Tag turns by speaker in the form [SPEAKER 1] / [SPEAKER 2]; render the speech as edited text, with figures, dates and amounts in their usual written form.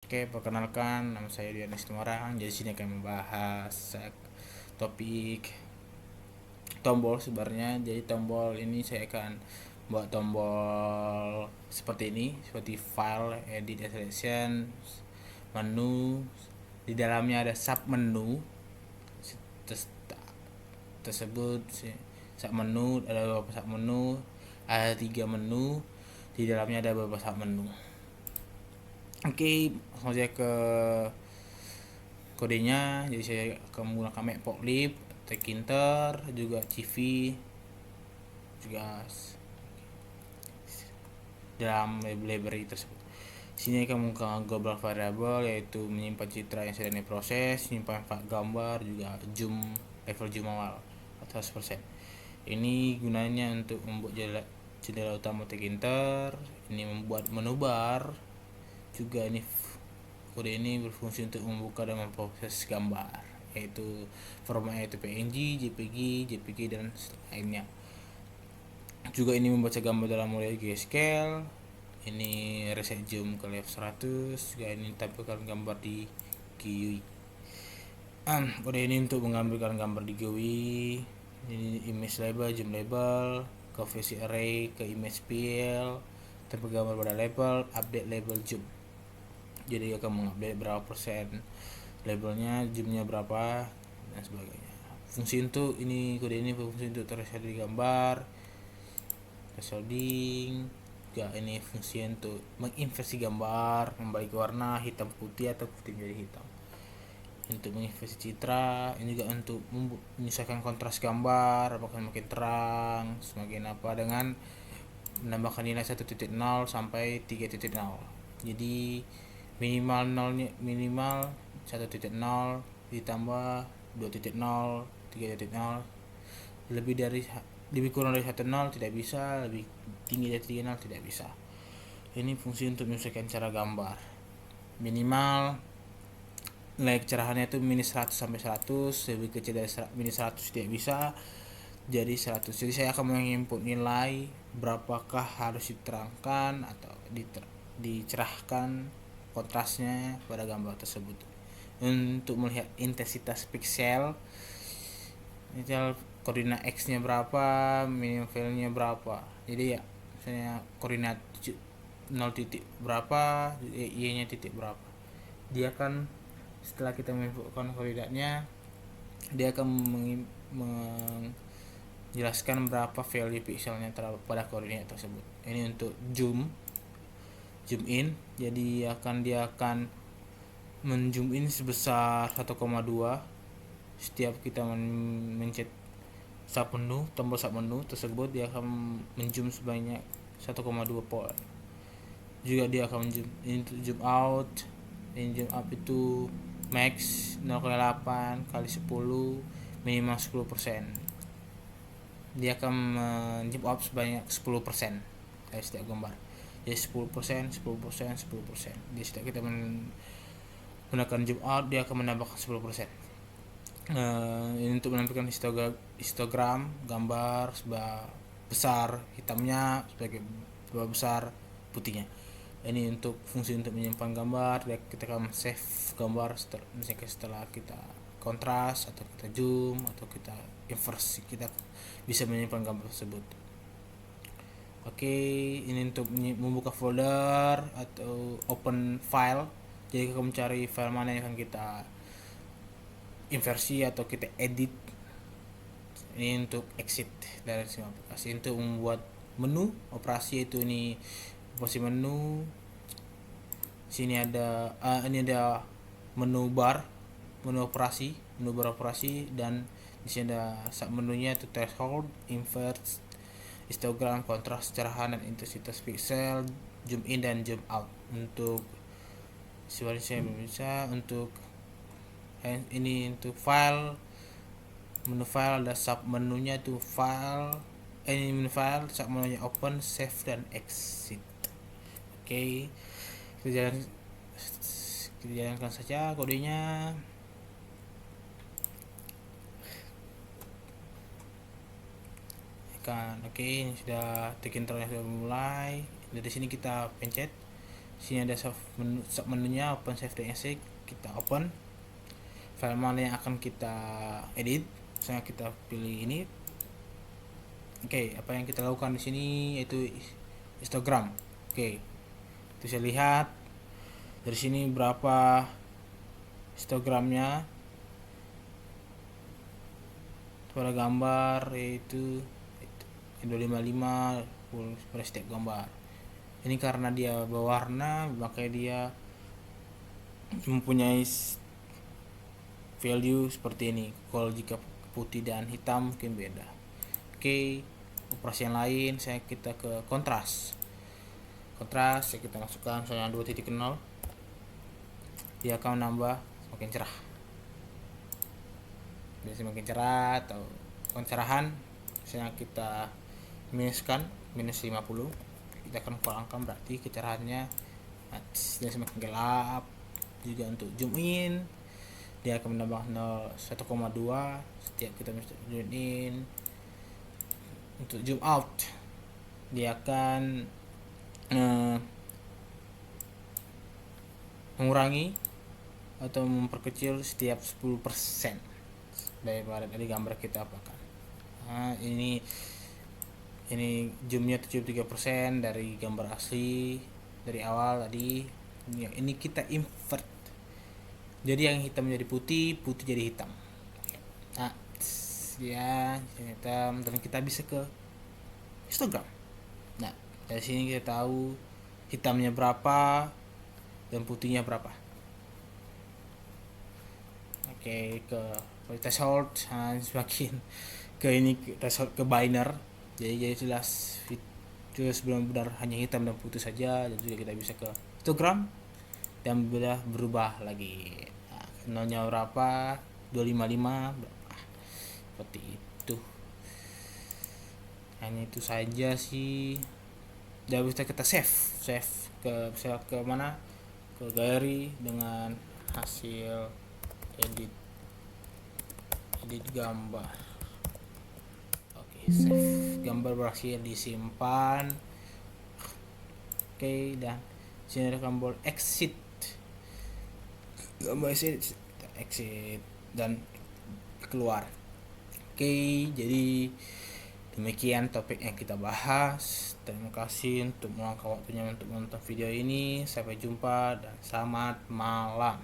[SPEAKER 1] Oke, perkenalkan, nama saya Dian Istimorang. Jadi sini akan membahas topik tombol sebenarnya. Jadi tombol ini saya akan buat tombol seperti ini, seperti file, edit, selection, menu. Di dalamnya ada sub menu tersebut. Sub menu ada beberapa sub menu, ada 3 menu. Di dalamnya ada beberapa sub menu. Oke, langsung saja ke kodenya. Jadi saya akan menggunakan Matplotlib, Tkinter, juga CV, juga dalam library tersebut. Sini akan menggunakan global variable, yaitu menyimpan citra yang sedang diproses, menyimpan gambar, juga level zoom awal 100%. Ini gunanya untuk membuat jendela utama Tkinter, ini membuat menu bar, juga ini kode ini berfungsi untuk membuka dan memproses gambar, yaitu formatnya itu PNG, JPG dan lainnya. Juga ini membaca gambar dalam model grayscale. Ini reset zoom ke level 100. Juga ini tampilkan gambar di GUI. Kode ini untuk mengambilkan gambar di GUI. Ini image label, zoom label, ke versi array, ke image PL, tampil gambar pada label, update label zoom. Jadi akan mengupdate berapa persen labelnya, zoomnya berapa, dan sebagainya. Fungsi untuk ini, kode ini berfungsi untuk thresholding gambar, thresholding. Juga ini fungsi untuk menginversi gambar, membalik warna hitam putih atau putih menjadi hitam. Untuk menginversi citra, ini juga untuk menyesuaikan kontras gambar, apakah semakin terang, semakin apa, dengan menambahkan nilai 1.0 sampai 3.0. Jadi minimal 1.0 ditambah 2.0, 3.0. Lebih kurang dari 1.0 tidak bisa, lebih tinggi dari 3.0 tidak bisa. Ini fungsi untuk menyesuaikan cara gambar. Minimal nilai kecerahannya itu minus 100 sampai 100, lebih kecil dari minus 100 tidak bisa, jadi 100. Jadi saya akan menginput nilai berapakah harus diterangkan atau dicerahkan kontrasnya pada gambar tersebut. Untuk melihat intensitas pixel, koordinat X nya berapa, minimum value nya berapa. Jadi ya misalnya koordinat 0 titik berapa, Y nya titik berapa. Dia akan, setelah kita menginputkan koordinatnya, dia akan menjelaskan berapa value pixelnya pada koordinat tersebut. Ini untuk zoom in. Jadi dia akan menzoom in sebesar 1,2 setiap kita mencet tombol sub menu tersebut. Dia akan menzoom sebanyak 1,2 point. Juga dia akan menzoom in untuk zoom out. Ini zoom up itu max 0,8 kali 10, minimal 10%. Dia akan zoom up sebanyak 10% dari setiap gambar. Jadi 10%. Jadi setiap kita menggunakan zoom out, dia akan menambahkan 10%. Ini untuk menampilkan histogram gambar besar hitamnya, sebagai besar putihnya. Ini untuk fungsi untuk menyimpan gambar. Kita akan save gambar setelah kita kontras atau kita zoom atau kita inversi, kita bisa menyimpan gambar tersebut. Oke, ini untuk membuka folder atau open file. Jadi kita mencari file mana yang akan kita inversi atau kita edit. Ini untuk exit dari aplikasi. Untuk membuat menu operasi, itu ini operasi menu. Sini ada ini ada menu bar operasi, dan di sini ada sub menunya itu threshold, invert, histogram, kontras, cerahan, dan intensitas pixel, zoom in dan zoom out. Untuk sebenarnya saya bisa untuk ini untuk file, menu file ada sub menunya itu file, ini menu file, sub menunya open, save, dan exit. Oke, kita jalankan saja kodenya. Oke, ini sudah Tkinternya sudah mulai. Dari sini kita pencet Sini ada sub menunya open save dan exe, kita open file mana yang akan kita edit. Misalnya kita pilih ini. Oke, apa yang kita lakukan di sini yaitu histogram. Oke, itu saya lihat dari sini berapa histogramnya pada gambar, yaitu 255 pada setiap gambar. Ini karena dia berwarna, maka dia mempunyai value seperti ini. Kalau jika putih dan hitam mungkin beda. Oke, operasi yang lain kita ke kontras. Kita masukkan misalnya 2.0, dia akan menambah semakin cerah. Biasanya semakin cerah atau pencerahan misalnya kita minuskan minus 50, kita akan kurangkan berarti kecerahannya dia semakin gelap. Juga untuk zoom in dia akan menambah 1,2 setiap kita zoom in. Untuk zoom out dia akan mengurangi atau memperkecil setiap 10% dari gambar kita apakan. Ini zoomnya 73% dari gambar asli dari awal tadi. Ini kita invert, jadi yang hitam jadi putih, putih jadi hitam. Hitam, dan kita bisa ke histogram. Nah, dari sini kita tahu hitamnya berapa dan putihnya berapa. Oke, ke threshold, semakin ke ini threshold ke binary, jadi jelas benar-benar hanya hitam dan putih saja. Dan juga kita bisa ke histogram dan berubah lagi. Nolnya berapa, 255 berapa, seperti itu. Hanya itu saja sih. Dan bisa kita save ke mana, ke galeri dengan hasil edit gambar. Oke, save gambar berhasil disimpan. Oke, dan sini ada tombol exit, gambar exit dan keluar. Oke, jadi demikian topik yang kita bahas. Terima kasih untuk meluangkan waktunya untuk menonton video ini. Sampai jumpa dan selamat malam.